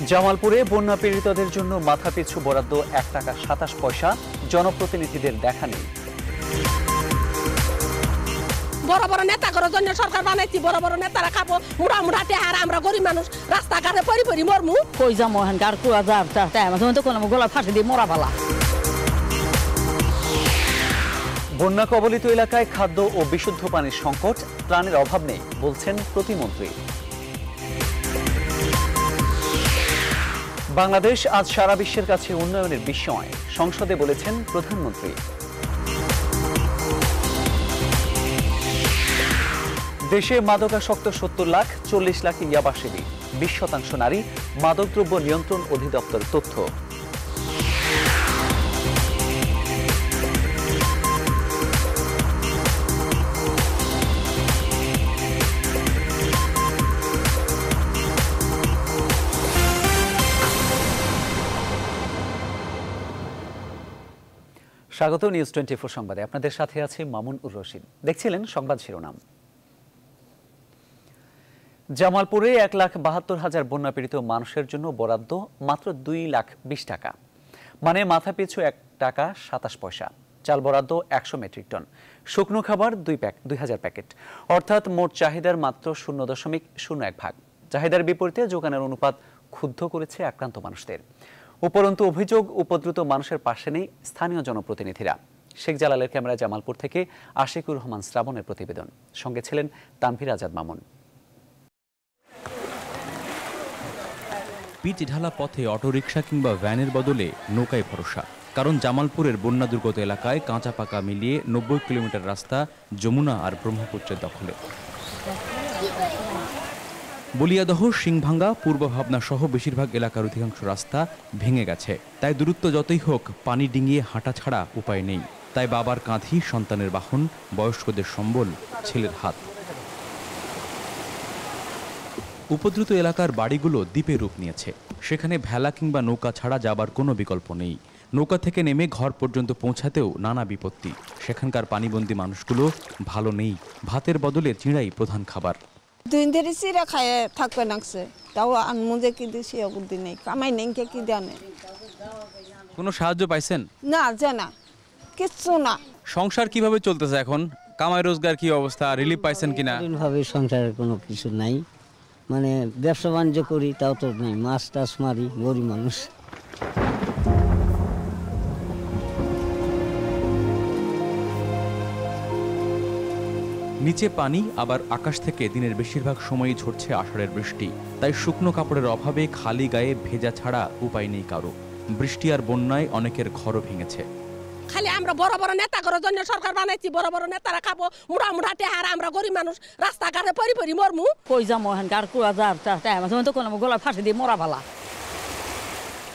জামালপুরে বন্যা পীড়িতদের জন্য মাথাপিছু বরাদ্দ 1 টাকা 27 পয়সা, জনপ্রতিনিধিদের দেখা নেই। বড় বড় নেতা করার জন্য সরকার বানাইছি, বড় বড় নেতারা খাবো মুড়া মুড়া টেহার, আমরা গরিব মানুষ রাস্তাঘাটে পরি পরি মরমু। কই যাবো এখানকার কুয়া তো কোনো গলা ফাঁসি দিয়ে মরা ফেলা। বন্যা কবলিত এলাকায় খাদ্য ও বিশুদ্ধ পানির সংকট, ত্রাণের অভাব নেই বলছেন প্রতিমন্ত্রী। বাংলাদেশ আজ সারা বিশ্বের কাছে উন্নয়নের বিস্ময়, সংসদে বলেছেন প্রধানমন্ত্রী। দেশে মাদকাসক্ত 70 লাখ, 40 লাখ ইয়াবা সেবী, 20% নারী, মাদকদ্রব্য নিয়ন্ত্রণ অধিদপ্তর তথ্য। স্বাগত নিউজ 24 সংবাদে, আপনাদের সাথে আছে মামুন উর রশিদ। দেখছিলেন সংবাদ শিরোনাম। জামালপুরে 1,72,000 বন্যা পীড়িত মানুষের জন্য বরাদ্দ মাত্র 2,20,000 টাকা, মানে মাথাপিছু 1 টাকা 27 পয়সা। চাল বরাদ্দ 100 মেট্রিক টন, শুকনো খাবার 2,000 প্যাকেট, অর্থাৎ মোট চাহিদার মাত্র 0.01 ভাগ। চাহিদার বিপরীতে যোগানের অনুপাত ক্ষুব্ধ করেছে আক্রান্ত মানুষদের। উপরন্তু অভিযোগ, উপদ্রুত মানুষের পাশে নেই স্থানীয় জনপ্রতিনিধিরা। শেখ জালালের ক্যামেরা জামালপুর থেকে আশিকুর রহমান শ্রাবণের প্রতিবেদন, সঙ্গে ছিলেন তানভীর আজাদ মামুন। পিচ ঢালা পথে অটোরিকশা কিংবা ভ্যানের বদলে নৌকায় ভরসা, কারণ জামালপুরের বন্যা দুর্গত এলাকায় কাঁচা পাকা মিলিয়ে 90 কিলোমিটার রাস্তা যমুনা আর ব্রহ্মপুত্রের দখলে। বলিয়াদহ, সিংভাঙ্গা, পূর্ব ভাবনা সহ বেশিরভাগ এলাকার অধিকাংশ রাস্তা ভেঙে গেছে। তাই দূরত্ব যতই হোক পানি ডিঙিয়ে হাঁটা ছাড়া উপায় নেই। তাই বাবার কাঁধি সন্তানের বাহন, বয়স্কদের সম্বল ছেলের হাত। উপদ্রুত এলাকার বাড়িগুলো দ্বীপে রূপ নিয়েছে। সেখানে ভেলা কিংবা নৌকা ছাড়া যাবার কোনো বিকল্প নেই। নৌকা থেকে নেমে ঘর পর্যন্ত পৌঁছাতেও নানা বিপত্তি। সেখানকার পানিবন্দী মানুষগুলো ভালো নেই। ভাতের বদলে চিঁড়াই প্রধান খাবার। 2 দিন চিরা খায় থাকবে নাকছে, তাও আনমুজে কি দিছি অবধি নেই, কামাই নেই কি জানে। কোনো সাহায্য পাইছেন? না জানা কিচ্ছু না। সংসার কিভাবে চলতেছে এখন? কামাই রোজগার কি অবস্থা? রিলিফ পাইছেন কিনা? ভাবে সংসারের কোনো কিছু নাই, মানে ব্যবসা বাণিজ্য করি তাও তো নেই, মাছ টাছ মারি, গরিব মানুষ। নিচে পানি, আবার আকাশ থেকে দিনের বেশিরভাগ সময়ই ঝরছে আষাঢ়ের বৃষ্টি। তাই শুকনো কাপড়ের অভাবে খালি গায়ে ভেজা ছাড়া উপায় নেই কারো। বৃষ্টি আর বন্যায় অনেকের ঘরও ভেঙেছে। খালি আমরা বড় বড় নেতা করার জন্য সরকার বানাইছি, বড় বড় নেতারা খাবো মুড়া মুড়া টেহার, আমরা গরিব মানুষ রাস্তাঘাটে পরি পরি মরমু। কই যাবো এখানকার কুয়া তো কোনো গলা ফাঁসি দিয়ে মরা ফেলা।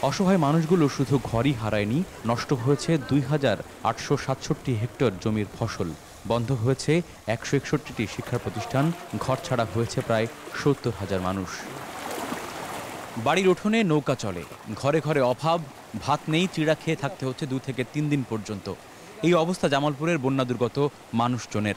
অসহায় মানুষগুলো শুধু ঘরই হারায়নি, নষ্ট হয়েছে 2,867 হেক্টর জমির ফসল, বন্ধ হয়েছে 161টি শিক্ষা প্রতিষ্ঠান, ঘর ছাড়া হয়েছে প্রায় 70,000 মানুষ। বাড়ির উঠোনে নৌকা চলে, ঘরে ঘরে অভাব, ভাত নেই, চিড়া খেয়ে থাকতে হচ্ছে 2 থেকে 3 দিন পর্যন্ত। এই অবস্থা জামালপুরের বন্যা দুর্গত মানুষজনের।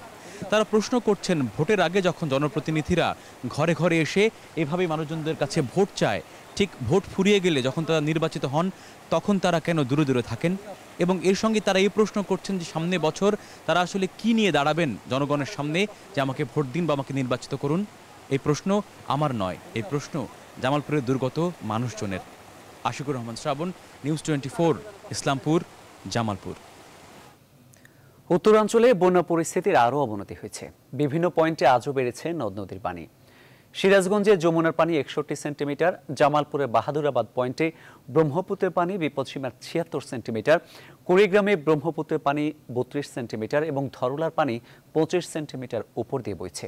তারা প্রশ্ন করছেন, ভোটের আগে যখন জনপ্রতিনিধিরা ঘরে ঘরে এসে এভাবে মানুষজনদের কাছে ভোট চায়, ঠিক ভোট ফুরিয়ে গেলে যখন তারা নির্বাচিত হন তখন তারা কেন দূরে দূরে থাকেন? এবং এর সঙ্গে তারা এই প্রশ্ন করছেন যে সামনে বছর তারা আসলে কি নিয়ে দাঁড়াবেন জনগণের সামনে, যে আমাকে ভোট দিন বা আমাকে নির্বাচিত করুন। এই প্রশ্ন আমার নয়, এই প্রশ্ন জামালপুরের দুর্গত মানুষজনের। আশিকুর রহমান শ্রাবণ, নিউজ 24, ইসলামপুর, জামালপুর। উত্তরাঞ্চলে বন্যা পরিস্থিতির আরও অবনতি হয়েছে। বিভিন্ন পয়েন্টে আজও বেড়েছে নদ নদীর পানি। সিরাজগঞ্জে যমুনার পানি 61 সেন্টিমিটার, জামালপুরে বাহাদুরাবাদ পয়েন্টে ব্রহ্মপুত্রের পানি বিপদসীমার 76 সেন্টিমিটার, কুড়িগ্রামে ব্রহ্মপুত্রের পানি 32 সেন্টিমিটার এবং ধরলার পানি 25 সেন্টিমিটার উপর দিয়ে বইছে।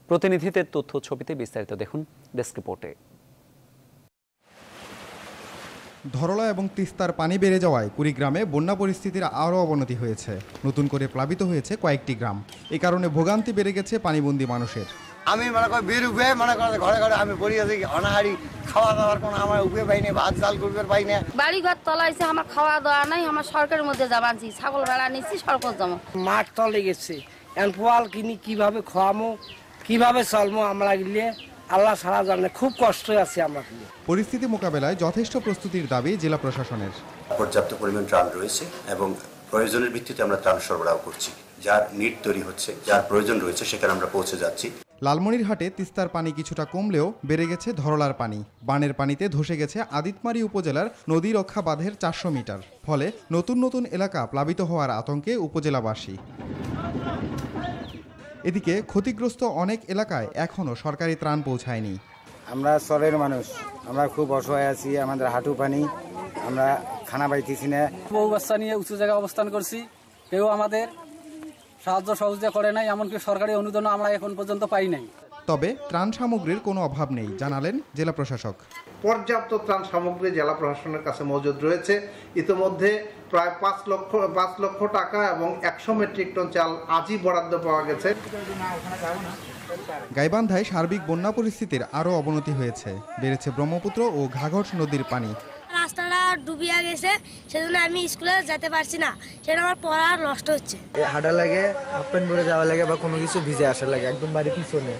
প্রতিনিধিদের তথ্য ছবিতে বিস্তারিত দেখুন ডেস্ক রিপোর্টে। ধরলা এবং তিস্তার পানি বেড়ে যাওয়ায় কুড়িগ্রামে বন্যা পরিস্থিতির আরও অবনতি হয়েছে। নতুন করে প্লাবিত হয়েছে কয়েকটি গ্রাম। এই কারণে ভোগান্তি বেড়ে গেছে পানিবন্দী মানুষের। আমি মনে করি বের উপায় মনে করি ঘরে ঘরে আমি পড়ি আছি, অনাহারি, খাওয়া দাওয়ার কোনো আমার উপায় পাই না, ভাত চাল করবে পাই না। বাড়ি ঘর তলাইছে, আমার খাওয়া দাওয়া নাই, আমার সরকারের মধ্যে যাবানছি, ছাগল ভেড়া নিচ্ছি, সরকার জমা মাঠ তলে গেছে। পোয়াল কিনি কিভাবে খাওয়ামো, কিভাবে চলবো আমরা গিয়ে আল্লাহ সারা জানে খুব কষ্টে আছি আমরা। পরিস্থিতি মোকাবেলায় যথেষ্ট প্রস্তুতির দাবি জেলা প্রশাসনের। পর্যাপ্ত পরিমাণ ত্রাণ রয়েছে এবং প্রয়োজনের ভিত্তিতে আমরা ত্রাণ সরবরাহ করছি। যার নিড তৈরি হচ্ছে, যার প্রয়োজন রয়েছে সেখানে আমরা পৌঁছে যাচ্ছি। লালমনিরহাটে তিস্তার পানি কিছুটা কমলেও বেড়ে গেছে ধরলার পানি। বানের পানিতে ধসে গেছে আদিতমারি উপজেলার নদী রক্ষা বাঁধের 400 মিটার। ফলে নতুন নতুন এলাকা প্লাবিত হওয়ার আতঙ্কে উপজেলাবাসী। এদিকে ক্ষতিগ্রস্ত অনেক এলাকায় এখনও সরকারি ত্রাণ পৌঁছায়নি। আমরা শহরের মানুষ, আমরা খুব অসহায় আছি, আমাদের হাঁটু পানি, আমরা খানা পাইতেছি না। বহু বাচ্চা নিয়ে উঁচু জায়গায় অবস্থান করছি, কেউ আমাদের সাহায্য সহযোগিতা করে নাই, এমনকি সরকারি অনুদান আমরা এখন পর্যন্ত পাই নাই। তবে ত্রাণ সামগ্রীর কোনো অভাব নেই জানালেন জেলা প্রশাসক। পর্যাপ্ত ত্রাণ সামগ্রী জেলা প্রশাসনের কাছে মজুদ রয়েছে। ইতিমধ্যে প্রায় 5 লক্ষ টাকা এবং 100 মেট্রিক টন চাল আজই বরাদ্দ পাওয়া গেছে। গাইবান্ধায় সার্বিক বন্যা পরিস্থিতির আরও অবনতি হয়েছে। বেড়েছে ব্রহ্মপুত্র ও ঘাঘট নদীর পানি। রাস্তাটা ডুবিয়া গেছে, সেজন্য আমি স্কুলে যেতে পারছি না, সেটা আমার পড়া নষ্ট হচ্ছে। হাঁটা লাগে, হাফ প্যান্ট পরে যাওয়া লাগে বা কোনো কিছু ভিজে আসা লাগে, একদম বাড়ি পিছনে।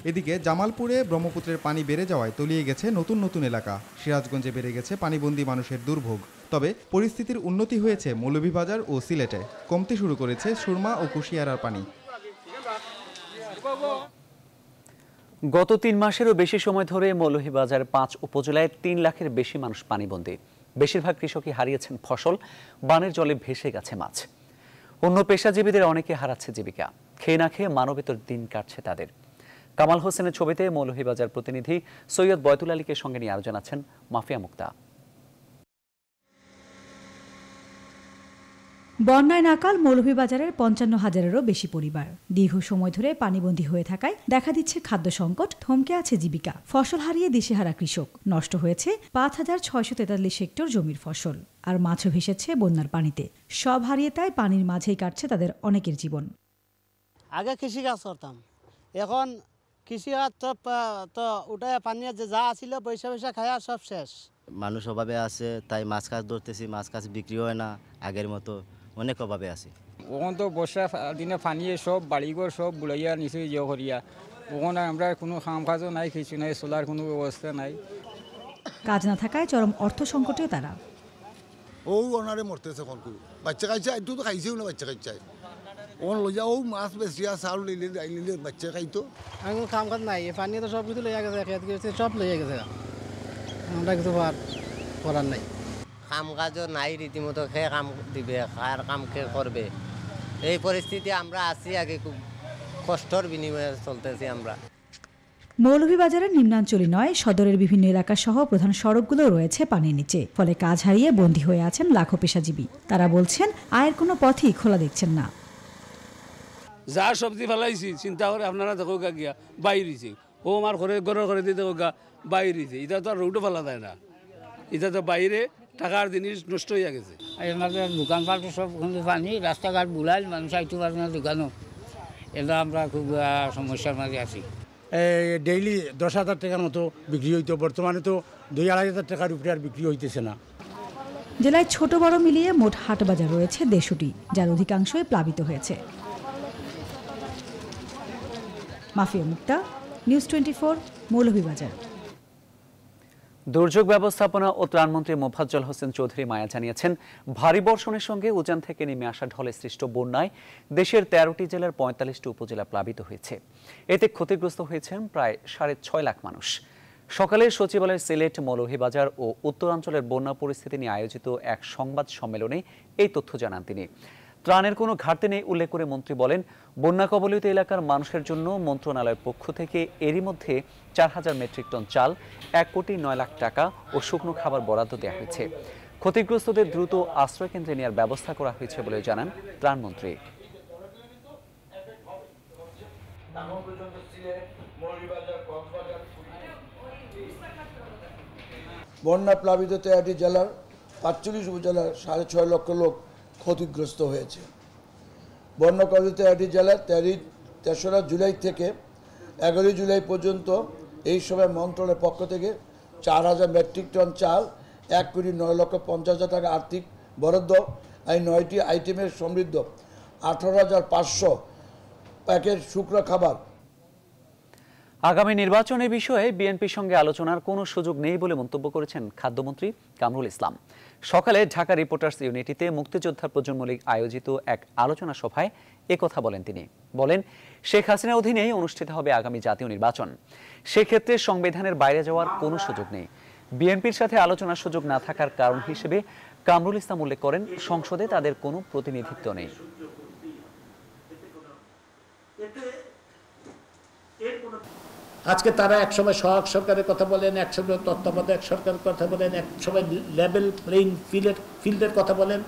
এদিকে জামালপুরে ব্রহ্মপুত্রের পানি বেড়ে যাওয়ায় তলিয়ে গেছে নতুন নতুন এলাকা। সিরাজগঞ্জে বেড়ে গেছে পানিবন্দী মানুষের দুর্ভোগ। তবে পরিস্থিতির উন্নতি হয়েছে মৌলভীবাজার ও সিলেটে। কমতে শুরু করেছে সুরমা ও কুশিয়ারার পানি। গত 3 মাসেরও বেশি সময় ধরে মৌলভীবাজার 5 উপজেলায় 3 লাখের বেশি মানুষ পানিবন্দী। বেশিরভাগ কৃষকই হারিয়েছেন ফসল, বানের জলে ভেসে গেছে মাছ। অন্য পেশাজীবীদের অনেকে হারাচ্ছে জীবিকা। খেয়ে না খেয়ে মানবেতর দিন কাটছে তাদের। কামাল হোসেনের ছবিতে মৌলভীবাজার প্রতিনিধি সৈয়দ বয়তুল আলীকে সঙ্গে নিয়ে আলোচনা আছেন মাফিয়া মুক্তা। বন্যায় নাকাল মৌলভীবাজারের 55,000-এরও বেশি পরিবার। দীর্ঘ সময় ধরে পানিবন্দী হয়ে থাকায় দেখা দিচ্ছে খাদ্য সংকট, থমকে আছে জীবিকা। ফসল হারিয়ে দিশেহারা কৃষক। নষ্ট হয়েছে 5,643 হেক্টর জমির ফসল, আর মাছও ভেসেছে বন্যার পানিতে। সব হারিয়ে তাই পানির মাঝেই কাটছে তাদের অনেকের জীবন। আগে কৃষিকাজ করতাম, এখন কৃষিকাজ তো ওটাই পানি যা আছিল পয়সা পয়সা খায়া সব শেষ। মানুষ অভাবে আছে, তাই মাছ কাছ ধরতেছি, মাছ কাছ বিক্রি হয় না আগের মতো, অনেক অভাবে আছে। ওখান তো বর্ষা দিনে পানিয়ে সব বাড়িঘর সব বুড়াইয়া নিচে ইয়ে করিয়া, ওখানে আমরা কোনো কাম কাজও নাই, কিছু নাই, চলার কোনো ব্যবস্থা নাই। কাজ না থাকায় চরম অর্থ সংকটে তারা। ও ওনারে মরতেছে কোন বাচ্চা খাইছে, একটু তো খাইছেও না, বাচ্চা খাইছে ওন লইয়া ও মাছ বেশিয়া চাউল লিলে বাচ্চা খাইতো। এখন কাম কাজ নাই, পানি তো সব কিছু লইয়া গেছে, খেত গেছে সব লইয়া গেছে, আমরা কিছু করার নাই। কাম কাজও নাই, রীতিমতো খেয়ে কাম দিবে, আর কাম খেয়ে করবে, এই পরিস্থিতি আমরা আছি। আগে খুব কষ্টর বিনিময়ে চলতেছি আমরা। মৌলভীবাজারের নিম্নাঞ্চলই নয়, সদরের বিভিন্ন এলাকা সহ প্রধান সড়কগুলো রয়েছে পানির নিচে। ফলে কাজ হারিয়ে বন্দী হয়ে আছেন লাখো পেশাজীবী। তারা বলছেন আয়ের কোনো পথই খোলা দেখছেন না। যা সবজি ফেলাইছি চিন্তা করে আপনারা দেখো গা গিয়া বাইরেছে, ও আমার ঘরে দিয়ে দেখো গা বাইরেছে। এটা তো আর রোডও ফেলা যায় না, এটা তো বাইরে টাকার জিনিস নষ্ট হয়ে গেছে। আমাদের দোকানপাট সব পানি, রাস্তাঘাট বুলাইল, মানুষ আইতে পারে না দোকানও। এটা আমরা খুব সমস্যার মাঝে আছি। ডেইলি 10,000 টাকার মতো বিক্রি হইতো, বর্তমানে তো 2-2.5 টাকার উপরে আর বিক্রি হইতেছে না। জেলায় ছোট বড় মিলিয়ে মোট হাট বাজার রয়েছে 150টি, যার অধিকাংশই প্লাবিত হয়েছে। মাফিয়া মুক্তা, নিউজ 24, মৌলভীবাজার। দুর্যোগ ব্যবস্থাপনা ও ত্রাণমন্ত্রী মোফাজ্জল হোসেন চৌধুরী মায়া জানিয়েছেন, ভারী বর্ষণের সঙ্গে উজান থেকে নেমে আসা ঢলে সৃষ্ট বন্যায় দেশের 13টি জেলার 45টি উপজেলা প্লাবিত হয়েছে। এতে ক্ষতিগ্রস্ত হয়েছেন প্রায় 6.5 লাখ মানুষ। সকালে সচিবালয়ের সিলেট, মৌলভীবাজার ও উত্তরাঞ্চলের বন্যা পরিস্থিতি নিয়ে আয়োজিত এক সংবাদ সম্মেলনে এই তথ্য জানান তিনি। ত্রাণের কোনো ঘাটতি নেই উল্লেখ করে মন্ত্রী বলেন, বন্যা কবলিত এলাকার মানুষের জন্য মন্ত্রণালয়ের পক্ষ থেকে এরই মধ্যে 4,000 মেট্রিক টন চাল, 1,09,00,000 টাকা ও শুকনো খাবার বরাদ্দ দেওয়া হয়েছে। ক্ষতিগ্রস্তদের দ্রুত আশ্রয়কেন্দ্রে নেওয়ার ব্যবস্থা করা হয়েছে বলে জানান ত্রাণমন্ত্রী। বন্যা প্লাবিত 13টি জেলার 45 উপজেলার 6.5 লক্ষ লোক ক্ষতিগ্রস্ত হয়েছে। বন্যা কবলিত 13টি জেলার 3রা জুলাই থেকে 11 জুলাই পর্যন্ত এই সময় মন্ত্রণালয়ের পক্ষ থেকে 4,000 মেট্রিক টন চাল, 1,09,50,000 টাকা আর্থিক বরাদ্দ, এই 9টি আইটেমের সমৃদ্ধ 18,500 প্যাকেট শুকনো খাবার আগামী নির্বাচনের বিষয়ে বিএনপির সঙ্গে আলোচনার কোনো সুযোগ নেই বলে মন্তব্য করেছেন খাদ্যমন্ত্রী কামরুল ইসলাম। সকালে ঢাকা রিপোর্টার্স ইউনিটিতে মুক্তিযোদ্ধা প্রজন্ম লীগ আয়োজিত এক আলোচনা সভায় একথা বলেন তিনি। বলেন, শেখ হাসিনার অধীনেই অনুষ্ঠিত হবে আগামী জাতীয় নির্বাচন। সেক্ষেত্রে সংবিধানের বাইরে যাওয়ার কোনো সুযোগ নেই। বিএনপির সাথে আলোচনার সুযোগ না থাকার কারণ হিসেবে কামরুল ইসলাম উল্লেখ করেন, সংসদে তাদের কোনো প্রতিনিধিত্ব নেই। আজকে তারা একসময় সহায়ক সরকারের কথা বলেন, একসময় তত্ত্বাবধায়ক সরকারের কথা বলেন, এক সময় লেভেল প্লেইং ফিল্ডের কথা বলেন,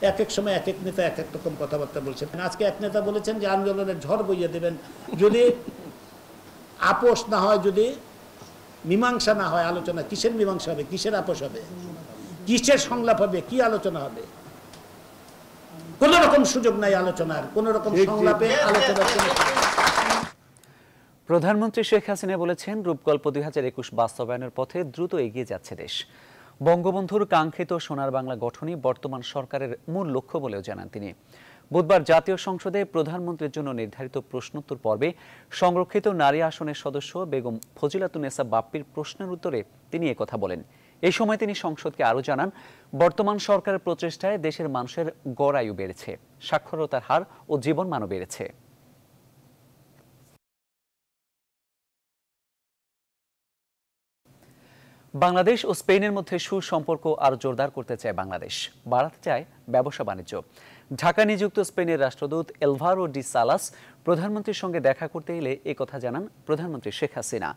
এক এক সময় এক এক নেতা এক এক রকম কথাবার্তা বলছেন। আজকে এক নেতা বলেছেন যে আন্দোলনের ঝড় বইয়ে দেবেন যদি আপোষ না হয়, যদি মীমাংসা না হয়। আলোচনা কিসের মীমাংসা হবে, কিসের আপোষ হবে, কিসের সংলাপ হবে, কি আলোচনা হবে? কোন রকম সুযোগ নাই আলোচনার, কোন রকম সংলাপে আলোচনার। প্রধানমন্ত্রী শেখ হাসিনা বলেছেন, রূপকল্প 2021 বাস্তবায়নের পথে দ্রুত এগিয়ে যাচ্ছে দেশ। বঙ্গবন্ধুর কাঙ্ক্ষিত সোনার বাংলা গঠনই বর্তমান সরকারের মূল লক্ষ্য বলেও জানান তিনি। বুধবার জাতীয় সংসদে প্রধানমন্ত্রীর জন্য নির্ধারিত প্রশ্নোত্তর পর্বে সংরক্ষিত নারী আসনের সদস্য বেগম ফজিলাতুন্নেসা বাপ্পির প্রশ্নের উত্তরে তিনি একথা বলেন। এই সময় তিনি সংসদকে আরও জানান, বর্তমান সরকারের প্রচেষ্টায় দেশের মানুষের গড় আয়ু বেড়েছে, সাক্ষরতার হার ও জীবনমানও বেড়েছে। বাংলাদেশ ও স্পেনের মধ্যে সুসম্পর্ক আরও জোরদার করতে চায় বাংলাদেশ, বাড়াতে চায় ব্যবসা বাণিজ্য। ঢাকা নিযুক্ত স্পেনের রাষ্ট্রদূত এলভারো ডি সালাস প্রধানমন্ত্রীর সঙ্গে দেখা করতে এলে একথা জানান প্রধানমন্ত্রী শেখ হাসিনা।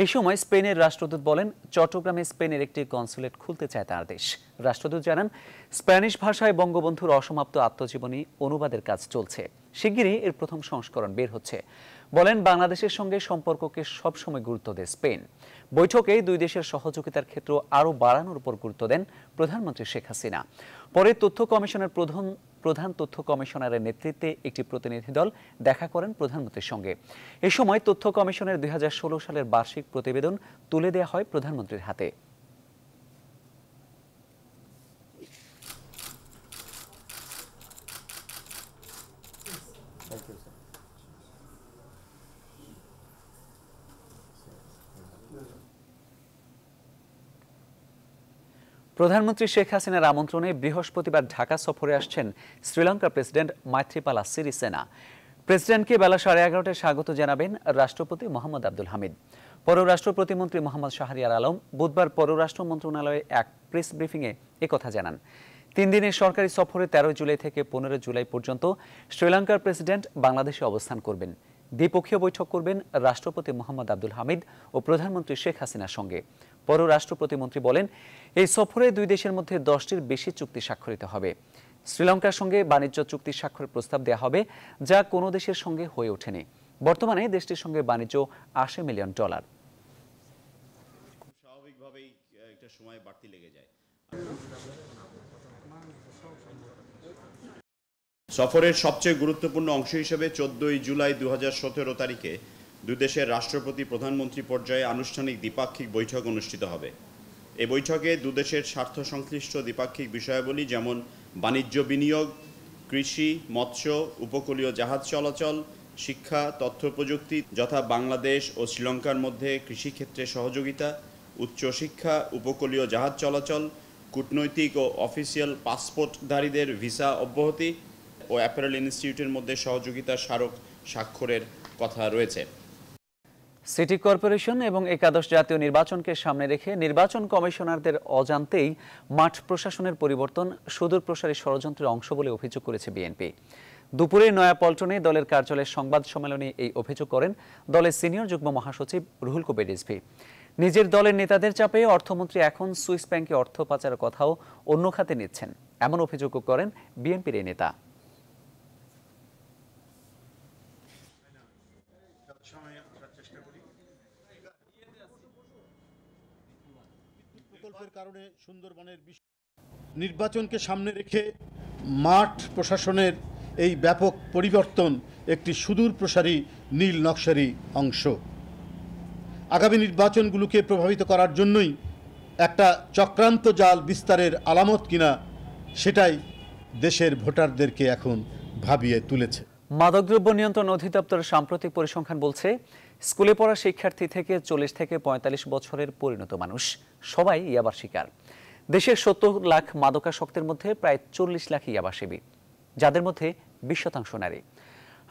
এই সময় স্পেনের রাষ্ট্রদূত বলেন, চট্টগ্রামে স্পেনের একটি কনসুলেট খুলতে চায় তার দেশ। রাষ্ট্রদূত জানান, স্প্যানিশ ভাষায় বঙ্গবন্ধুর অসমাপ্ত আত্মজীবনী অনুবাদের কাজ চলছে, শিগগিরই এর প্রথম সংস্করণ বের হচ্ছে। বলেন, বাংলাদেশের সঙ্গে সম্পর্ককে সবসময় গুরুত্ব দেয় স্পেন। বৈঠকে দুই দেশের সহযোগিতার ক্ষেত্র আরও বাড়ানোর উপর গুরুত্ব দেন প্রধানমন্ত্রী শেখ হাসিনা। পরে তথ্য কমিশনের প্রধান তথ্য কমিশনারের নেতৃত্বে একটি প্রতিনিধি দল দেখা করেন প্রধানমন্ত্রীর সঙ্গে। এ সময় তথ্য কমিশনের 2016 সালের বার্ষিক প্রতিবেদন তুলে দেওয়া হয় প্রধানমন্ত্রীর হাতে। প্রধানমন্ত্রী শেখ হাসিনার আমন্ত্রণে বৃহস্পতিবার ঢাকা সফরে আসছেন শ্রীলঙ্কার প্রেসিডেন্ট মাইথ্রিপালা সিরিসেনা। প্রেসিডেন্টকে বেলা 11:30টায় স্বাগত জানাবেন রাষ্ট্রপতি মোহাম্মদ আব্দুল হামিদ। পররাষ্ট্র প্রতিমন্ত্রী মোহাম্মদ শাহরিয়ার আলম বুধবার পররাষ্ট্র মন্ত্রণালয়ে এক প্রেস ব্রিফিংয়ে একথা জানান। 3 দিনের সরকারি সফরে 13 জুলাই থেকে 15 জুলাই পর্যন্ত শ্রীলঙ্কার প্রেসিডেন্ট বাংলাদেশে অবস্থান করবেন। দ্বিপক্ষীয় বৈঠক করবেন রাষ্ট্রপতি মোহাম্মদ আব্দুল হামিদ ও প্রধানমন্ত্রী শেখ হাসিনার সঙ্গে। পররাষ্ট্র প্রতিমন্ত্রী বলেন, এই সফরে দুই দেশের মধ্যে 10টির বেশি চুক্তি স্বাক্ষরিত হবে। শ্রীলঙ্কার সঙ্গে বাণিজ্য চুক্তি স্বাক্ষরের প্রস্তাব দেওয়া হবে, যা কোনো দেশের সঙ্গে হয়ে ওঠেনি। বর্তমানে দেশটির সঙ্গে বাণিজ্য $80 মিলিয়ন। স্বাভাবিকভাবেই একটা সময় বাড়তি লেগে যায়। সফরের সবচেয়ে গুরুত্বপূর্ণ অংশ হিসেবে 14 জুলাই 2017 তারিখে দুই দেশের রাষ্ট্রপতি প্রধানমন্ত্রী পর্যায়ে আনুষ্ঠানিক দ্বিপাক্ষিক বৈঠক অনুষ্ঠিত হবে। এই বৈঠকে দুদেশের স্বার্থ সংশ্লিষ্ট দ্বিপাক্ষিক বিষয়াবলী যেমন বাণিজ্য, বিনিয়োগ, কৃষি, মৎস্য, উপকূলীয় জাহাজ চলাচল, শিক্ষা, তথ্য প্রযুক্তি যথা বাংলাদেশ ও শ্রীলঙ্কার মধ্যে কৃষিক্ষেত্রে সহযোগিতা, উচ্চশিক্ষা, উপকূলীয় জাহাজ চলাচল, কূটনৈতিক ও অফিসিয়াল পাসপোর্টধারীদের ভিসা অব্যাহতি ও অ্যাপারেল ইনস্টিটিউটের মধ্যে সহযোগিতার স্মারক স্বাক্ষরের কথা রয়েছে। সিটি কর্পোরেশন এবং একাদশ জাতীয় নির্বাচনকে সামনে রেখে নির্বাচন কমিশনারদের অজান্তেই মাঠ প্রশাসনের পরিবর্তন সুদূর প্রসারী ষড়যন্ত্রের অংশ বলে অভিযোগ করেছে বিএনপি। দুপুরে নয়াপল্টনে দলের কার্যালয়ে সংবাদ সম্মেলনে এই অভিযোগ করেন দলের সিনিয়র যুগ্ম মহাসচিব রুহুল কবির রিজভী। নিজের দলের নেতাদের চাপে অর্থমন্ত্রী এখন সুইস ব্যাংকে অর্থ পাচারের কথাও অন্য খাতে নিচ্ছেন, এমন অভিযোগও করেন বিএনপির এই নেতা। প্রকল্পের কারণে সুন্দরবনের নির্বাচনকে সামনে রেখে মাঠ প্রশাসনের এই ব্যাপক পরিবর্তন একটি সুদূর প্রসারী নীল নকশারি অংশ। আগামী নির্বাচনগুলোকে প্রভাবিত করার জন্যই একটা চক্রান্ত জাল বিস্তারের আলামত কিনা সেটাই দেশের ভোটারদেরকে এখন ভাবিয়ে তুলেছে। মাদকদ্রব্য নিয়ন্ত্রণ অধিদপ্তরের সাম্প্রতিক পরিসংখ্যান বলছে, স্কুলে পড়া শিক্ষার্থী থেকে 40 থেকে 45 বছরের পরিণত মানুষ সবাই ইয়াবার শিকার। দেশের 70 লাখ মাদকাসক্তের মধ্যে প্রায় 40 লাখ ইয়াবাসেবী, যাদের মধ্যে 20% নারী।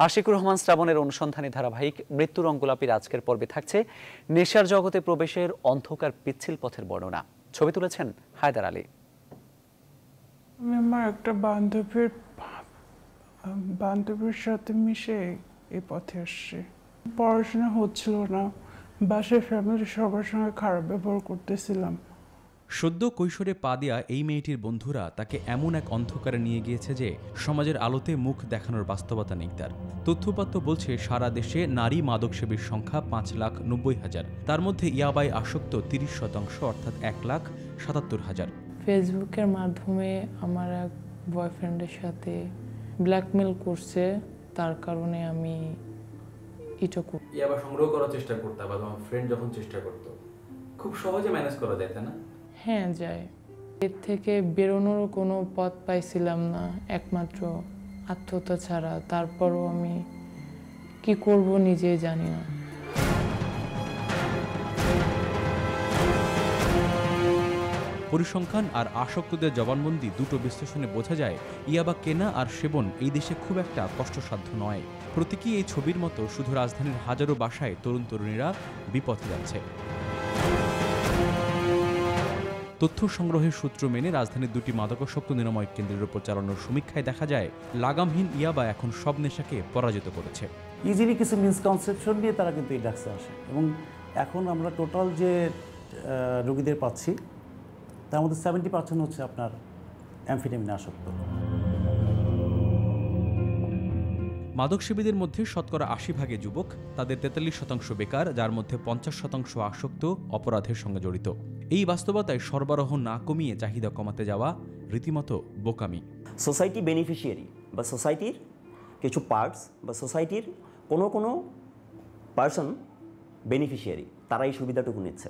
আশিকুর রহমান শ্রাবণের অনুসন্ধানী ধারাবাহিক মৃত্যুর রং গোলাপীর আজকের পর্বে থাকছে নেশার জগতে প্রবেশের অন্ধকার পিচ্ছিল পথের বর্ণনা। ছবি তুলেছেন হায়দার আলী। আমি আমার একটা বান্ধবীর সাথে মিশে এই পথে আসছি। পড়াশোনা হচ্ছিল না, বাসায় ফ্যামিলির সবার সঙ্গে খারাপ ব্যবহার করতেছিলাম। সদ্য কৈশোরে পা দেয়া এই মেয়েটির বন্ধুরা তাকে এমন এক অন্ধকারে নিয়ে গিয়েছে যে সমাজের আলোতে মুখ দেখানোর বাস্তবতা নেই তার। তথ্যপাত্র বলছে সারা দেশে নারী মাদকসেবীর সংখ্যা 5,90,000। তার মধ্যে ইয়াবাই আসক্ত 30%, অর্থাৎ 1,77,000। ফেসবুকের মাধ্যমে আমার এক বয়ফ্রেন্ডের সাথে ব্ল্যাকমেল করছে, তার কারণে আমি ইয়াবা সংগ্রহ করার চেষ্টা করতে বা তোমার ফ্রেন্ড যখন চেষ্টা করতো, খুব সহজে ম্যানেজ করা যায়, তাই না? হ্যাঁ, যায়। এর থেকে বেরোনোর কোনো পথ পাইছিলাম না, একমাত্র আত্মহত্যা ছাড়া। তারপরও আমি কি করব নিজেই জানি না। পরিসংখ্যান আর আসক্তদের জবানবন্দি দুটো বিশ্লেষণে বোঝা যায় ইয়াবা কেনা আর সেবন এই দেশে খুব একটা কষ্টসাধ্য নয়। প্রতীকী এই ছবির মতো শুধু রাজধানীর হাজারো বাসায় তরুণ তরুণীরা বিপথে যাচ্ছে। তথ্য সংগ্রহের সূত্র মেনে রাজধানীর দুটি মাদকাসক্ত নিরাময় কেন্দ্রের উপর চালানোর সমীক্ষায় দেখা যায় লাগামহীন ইয়াবা এখন সব নেশাকে পরাজিত করেছে। ইজিলি কিছু মিসকনসেপশন নিয়ে তারা কিন্তু এই ড্রাগসে আসে, এবং এখন আমরা টোটাল যে রোগীদের পাচ্ছি তার মধ্যে 70% হচ্ছে আপনার অ্যামফেটামিনে আসক্ত। মাদকসেবীদের মধ্যে শতকরা 80% যুবক, তাদের 43% বেকার, যার মধ্যে 50% আসক্ত অপরাধের সঙ্গে জড়িত। এই বাস্তবতায় সরবরাহ না কমিয়ে চাহিদা কমাতে যাওয়া রীতিমতো বোকামি। সোসাইটি বেনিফিশিয়ারি বা সোসাইটির কিছু পার্টস বা সোসাইটির কোনো পার্সন বেনিফিশিয়ারি, তারা এই সুবিধাটুকু নিচ্ছে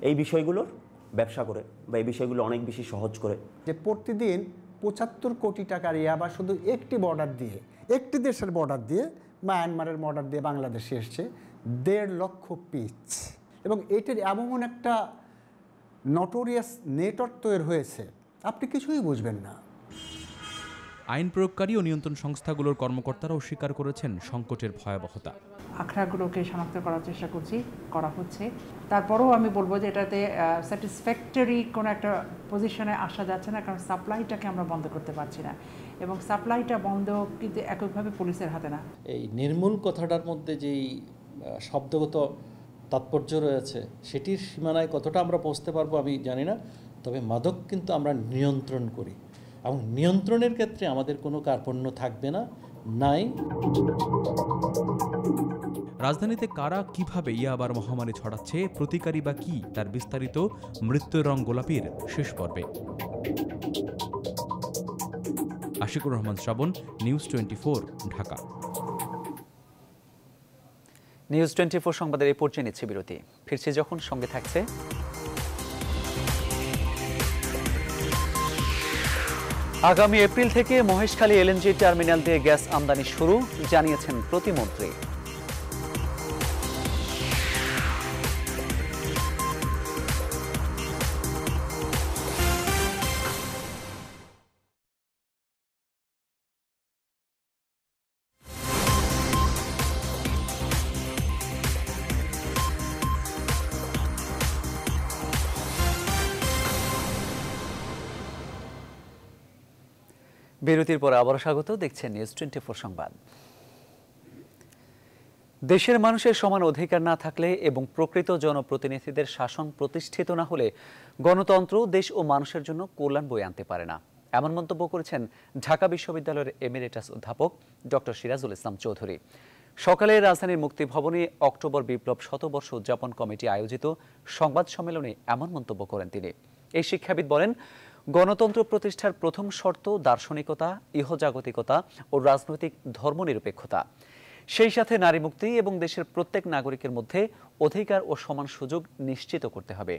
এই বিষয়গুলোর ব্যবসা করে বা এই বিষয়গুলো অনেক বেশি সহজ করে। যে প্রতিদিন 75 কোটি টাকার ইয়াবা শুধু একটি বর্ডার দিয়ে, একটি দেশের বর্ডার দিয়ে, মায়ানমারের বর্ডার দিয়ে বাংলাদেশে এসছে 1.5 লক্ষ পিস, এবং এটির এমন একটা নটোরিয়াস নেটওয়ার্ক তৈরি হয়েছে, আপনি কিছুই বুঝবেন না। আইন প্রয়োগকারী ও নিয়ন্ত্রণ সংস্থাগুলোর কর্মকর্তারাও স্বীকার করেছেন সংকটের ভয়াবহতা। আখড়াগুলোকে শনাক্ত করার চেষ্টা করা হচ্ছে। তারপরেও আমি বলবো যে এটাতে স্যাটিসফ্যাক্টরি কোনো একটা পজিশনে আসা যাচ্ছে না, কারণ সাপ্লাইটাকে আমরা বন্ধ করতে পারছি না, এবং সাপ্লাইটা বন্ধ কিন্তু এককভাবে পুলিশের হাতে না। এই নির্মূল কথাটার মধ্যে যেই শব্দগত তাৎপর্য রয়েছে, সেটির সীমানায় কতটা আমরা পৌঁছতে পারবো আমি জানি না, তবে মাদক কিন্তু আমরা নিয়ন্ত্রণ করি, এবং নিয়ন্ত্রণের ক্ষেত্রে আমাদের কোনো কার্পণ্য থাকবে না, নাই। রাজধানীতে কারা কিভাবে ইয়াবার মহামারী ছড়াচ্ছে, প্রতিকারী বা কি, তার বিস্তারিত মৃত্যুর রং গোলাপীর শেষ পর্বে। আশিকুর রহমান শ্রাবণ, নিউজ 24, ঢাকা। নিউজ 24 সংবাদের এই পর্যায়ে নিচ্ছে বিরতি। ফিরছি যখন, সঙ্গে থাকছে আগামী এপ্রিল থেকে মহেশখালী এলএনজি টার্মিনাল দিয়ে গ্যাস আমদানি শুরু, জানিয়েছেন প্রতিমন্ত্রী। বিরতির পর আবারও স্বাগত, দেখছেন নিউজ 24 সংবাদ। দেশের মানুষের সমান অধিকার না থাকলে এবং প্রকৃত জনপ্রতিনিধিদের শাসন প্রতিষ্ঠিত না হলে গণতন্ত্র দেশ ও মানুষের জন্য কল্যাণ বয়ে আনতে পারে না, এমন মন্তব্য করেছেন ঢাকা বিশ্ববিদ্যালয়ের এমিরেটাস অধ্যাপক ডক্টর সিরাজুল ইসলাম চৌধুরী। সকালে রাজধানীর মুক্তি ভবনে অক্টোবর বিপ্লব শতবর্ষ উদযাপন কমিটি আয়োজিত সংবাদ সম্মেলনে এমন মন্তব্য করেন তিনি। এই শিক্ষাবিদ বলেন, গণতন্ত্র প্রতিষ্ঠার প্রথম শর্ত দার্শনিকতা, ইহজাগতিকতা ও রাজনৈতিক ধর্মনিরপেক্ষতা, সেই সাথে নারী মুক্তি এবং দেশের প্রত্যেক নাগরিকের মধ্যে অধিকার ও সমান সুযোগ নিশ্চিত করতে হবে।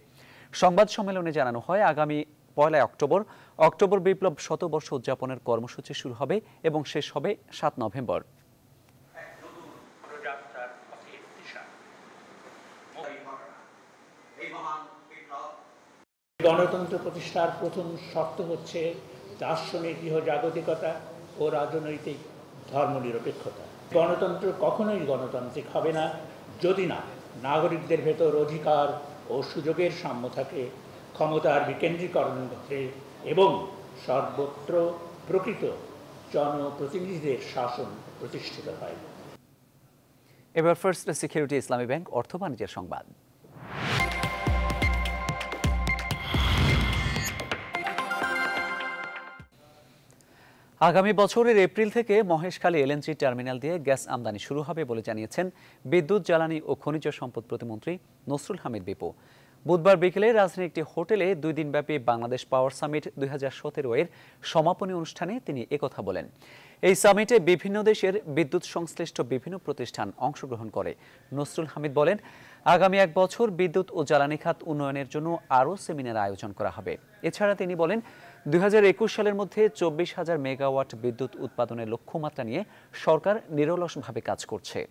সংবাদ সম্মেলনে জানানো হয়, আগামী 1 অক্টোবর বিপ্লব শতবর্ষ উদযাপনের কর্মসূচি শুরু হবে এবং শেষ হবে 7 নভেম্বর। গণতন্ত্র প্রতিষ্ঠার প্রথম শর্ত হচ্ছে দার্শনিক গৃহজাগতিকতা ও রাজনৈতিক ধর্মনিরপেক্ষতা। গণতন্ত্র কখনোই গণতান্ত্রিক হবে না যদি না নাগরিকদের ভেতর অধিকার ও সুযোগের সাম্য থাকে, ক্ষমতার বিকেন্দ্রীকরণ ঘটে এবং সর্বত্র প্রকৃত জনপ্রতিনিধিদের শাসন প্রতিষ্ঠিত হয়। এবার ফার্স্ট সিকিউরিটি ইসলামী ব্যাংক অর্থ বাণিজ্যের সংবাদ। আগামী বছরের এপ্রিল থেকে মহেশখালী এলএনজি টার্মিনাল দিয়ে গ্যাস আমদানি শুরু হবে বলে জানিয়েছেন বিদ্যুৎ, জ্বালানি ও খনিজ সম্পদ প্রতিমন্ত্রী নসরুল হামিদ বিপু। বুধবার বিকেলে রাজধানীর একটি হোটেলে 2 দিনব্যাপী বাংলাদেশ পাওয়ার সামিট 2017 এর সমাপনী অনুষ্ঠানে তিনি একথা বলেন। এই সামিটে বিভিন্ন দেশের বিদ্যুৎ সংশ্লিষ্ট বিভিন্ন প্রতিষ্ঠান অংশগ্রহণ করে। নসরুল হামিদ বলেন, আগামী 1 বছর বিদ্যুৎ ও জ্বালানি খাত উন্নয়নের জন্য আরও সেমিনার আয়োজন করা হবে। এছাড়া তিনি বলেন, 2021 সালের মধ্যে 24,000 মেগাওয়াট বিদ্যুৎ উৎপাদনের লক্ষ্যমাত্রা নিয়ে সরকার নিরলসভাবে কাজ করছে।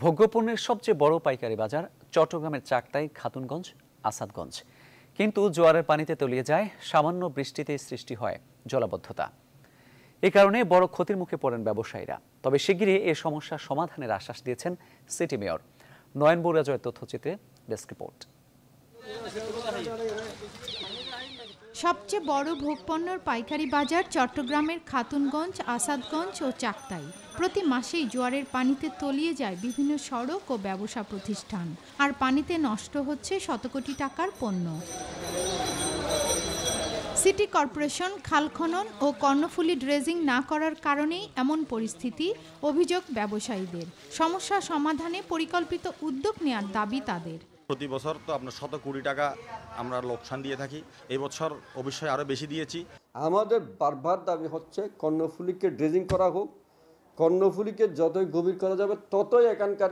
ভোগ্যপণ্যের সবচেয়ে বড় পাইকারি বাজার চট্টগ্রামের চাকতাই, খাতুনগঞ্জ, আসাদগঞ্জ। কিন্তু জোয়ারের পানিতে তলিয়ে যায়, সামান্য বৃষ্টিতে সৃষ্টি হয় জলাবদ্ধতা। এ কারণে বড় ক্ষতির মুখে পড়েন ব্যবসায়ীরা। তবে শিগগিরই এ সমস্যার সমাধানের আশ্বাস দিয়েছেন সিটি মেয়র। নয়ন বৌরাজয়ের তথ্যচিত্রে ডেস্ক রিপোর্ট। সবচেয়ে বড় ভোগপণ্যের পাইকারি বাজার চট্টগ্রামের খাতুনগঞ্জ, আসাদগঞ্জ ও চাকতাই। প্রতি মাসেই জোয়ারের পানিতে তলিয়ে যায় বিভিন্ন সড়ক ও ব্যবসা প্রতিষ্ঠান, আর পানিতে নষ্ট হচ্ছে শত কোটি টাকার পণ্য। সিটি কর্পোরেশন খাল খনন ও কর্ণফুলী ড্রেজিং না করার কারণেই এমন পরিস্থিতি, অভিযোগ ব্যবসায়ীদের। সমস্যা সমাধানে পরিকল্পিত উদ্যোগ নেওয়ার দাবি তাদের। প্রতি বছর তো আপনার শত কোটি টাকা আমরা লোকসান দিয়ে থাকি, এই বছর অবশ্যই আরও বেশি দিয়েছি। আমাদের বারবার দাবি হচ্ছে কর্ণফুলীকে ড্রেজিং করা হোক। কর্ণফুলীকে যতই গভীর করা যাবে ততই এখানকার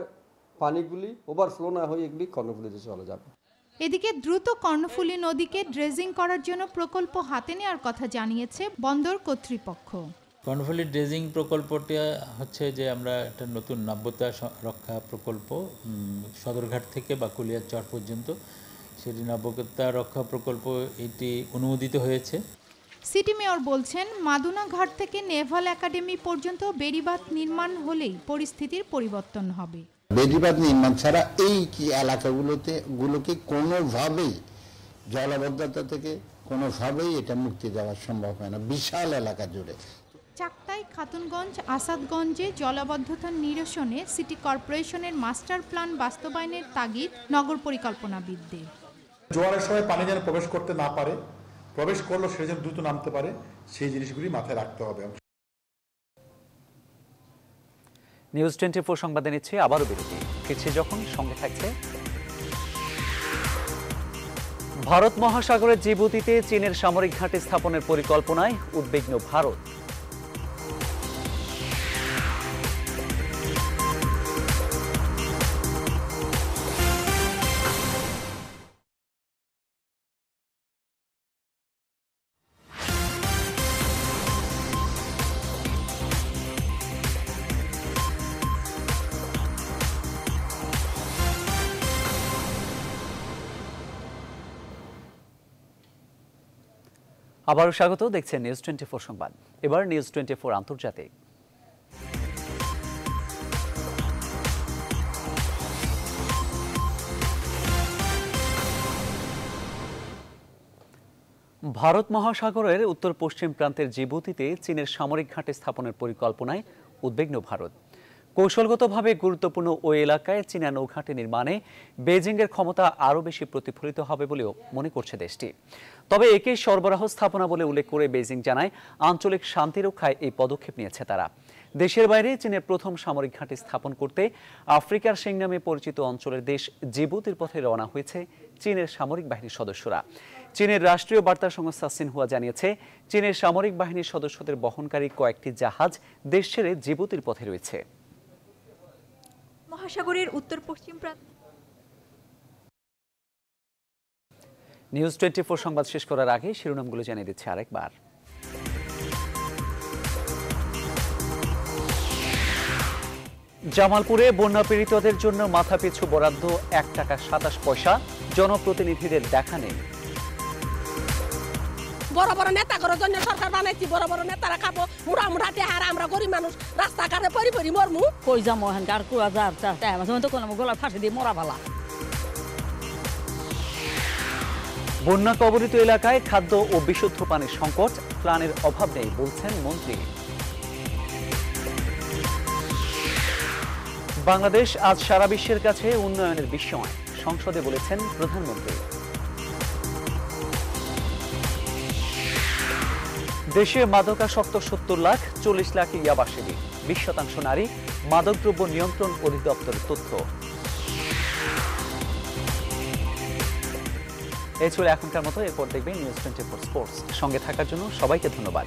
পানিগুলি ওভারফ্লো না হয়ে এগুলি কর্ণফুলীতে চলে যাবে। এদিকে দ্রুত কর্ণফুলী নদীকে ড্রেজিং করার জন্য প্রকল্প হাতে নেওয়ার কথা জানিয়েছে বন্দর কর্তৃপক্ষ। কর্ণফুলী ড্রেজিং প্রকল্পটা হচ্ছে যে আমরা একটা নতুন নাব্যতা রক্ষা প্রকল্প সদরঘাট থেকে বাকুলিয়ার চর পর্যন্ত, সেটি নাব্যতা রক্ষা প্রকল্প এটি অনুমোদিত হয়েছে। সিটি মেয়র বলছেন, মাদুনা ঘাট থেকে নেভাল একাডেমি পর্যন্ত বেড়িবাঁধ নির্মাণ হলেই পরিস্থিতির পরিবর্তন হবে। বেড়িবাঁধ নির্মাণ ছাড়া এই এলাকাগুলোকে কোনোভাবেই জলাবদ্ধতা থেকে কোনোভাবেই এটা মুক্তি দেওয়া সম্ভব হয় না, বিশাল এলাকা জুড়ে। চাকতাই, খাতুনগঞ্জ, আসাদগঞ্জে জলাবদ্ধতা নিরসনে সিটি কর্পোরেশনের মাস্টার প্ল্যান বাস্তবায়নের তাগিদ নগর পরিকল্পনাবিদদের। জোয়ারের সময় পানি যেন প্রবেশ করতে না পারে, প্রবেশ করলেও সে যেন দ্রুত নামতে পারে, সেই জিনিসগুলি মাথায় রাখতে হবে। নিউজ 24 সংবাদে নিচ্ছে আবারও বিরতি। ফিরছে যখন, সঙ্গে থাকছে ভারত মহাসাগরের জিবুতিতে চীনের সামরিক ঘাঁটি স্থাপনের পরিকল্পনায় উদ্বিগ্ন ভারত। আবারও স্বাগত, দেখছেন নিউজ 24 সংবাদ। এবার নিউজ 24 আন্তর্জাতিক। ভারত মহাসাগরের উত্তর পশ্চিম প্রান্তের জিবুতিতে চীনের সামরিক ঘাঁটি স্থাপনের পরিকল্পনায় উদ্বিগ্ন ভারত। কৌশলগতভাবে গুরুত্বপূর্ণ ওই এলাকায় চীনা নৌঘাঁটি নির্মাণে বেজিংয়ের ক্ষমতা আরও বেশি প্রতিফলিত হবে বলেও মনে করছে দেশটি। তবে একে সরবরাহ স্থাপনা বলে উল্লেখ করে বেজিং জানায়, আঞ্চলিক শান্তি রক্ষায় এই পদক্ষেপ নিয়েছে তারা। দেশের বাইরে চীনের প্রথম সামরিক ঘাঁটি স্থাপন করতে আফ্রিকার সিং নামে পরিচিত অঞ্চলের দেশ জিবুতির পথে রওনা হয়েছে চীনের সামরিক বাহিনীর সদস্যরা। চীনের রাষ্ট্রীয় বার্তা সংস্থা সিনহুয়া জানিয়েছে, চীনের সামরিক বাহিনীর সদস্যদের বহনকারী কয়েকটি জাহাজ দেশ ছেড়ে জিবুতির পথে রয়েছে। মহাসাগরের উত্তর পশ্চিম প্রান্ত নিউজ 24 সংবাদ শেষ করার আগে শিরোনামগুলো জানিয়ে দিচ্ছি আরেকবার। জামালপুরে বন্যা পীড়িতদের জন্য মাথাপিছু বরাদ্দ 1 টাকা 27 পয়সা, জনপ্রতিনিধিদের দেখা নেই। বড় বড় নেতা করার জন্য সরকার বানাইছি, বড় বড় নেতারা খাবো মুড়া মুড়া দেহার, আমরা গরিব মানুষ রাস্তাঘাটে পরি পরি মরমু। কই যাবো এখানকার কুয়া যার তো কোনো গলা ফাঁসি দিয়ে মরা ভালা। বন্যা কবলিত এলাকায় খাদ্য ও বিশুদ্ধ পানির সংকট, ত্রাণের অভাব নেই বলছেন মন্ত্রী। বাংলাদেশ আজ সারা বিশ্বের কাছে উন্নয়নের বিস্ময়, সংসদে বলেছেন প্রধানমন্ত্রী। দেশে মাদকাসক্ত 70 লাখ, 40 লাখ ইয়াবা সেবী, 20% নারী, মাদকদ্রব্য নিয়ন্ত্রণ অধিদপ্তরের তথ্য। এই ছিল এখনকার মতো, এরপর দেখবেন নিউজ 24 স্পোর্টস। সঙ্গে থাকার জন্য সবাইকে ধন্যবাদ।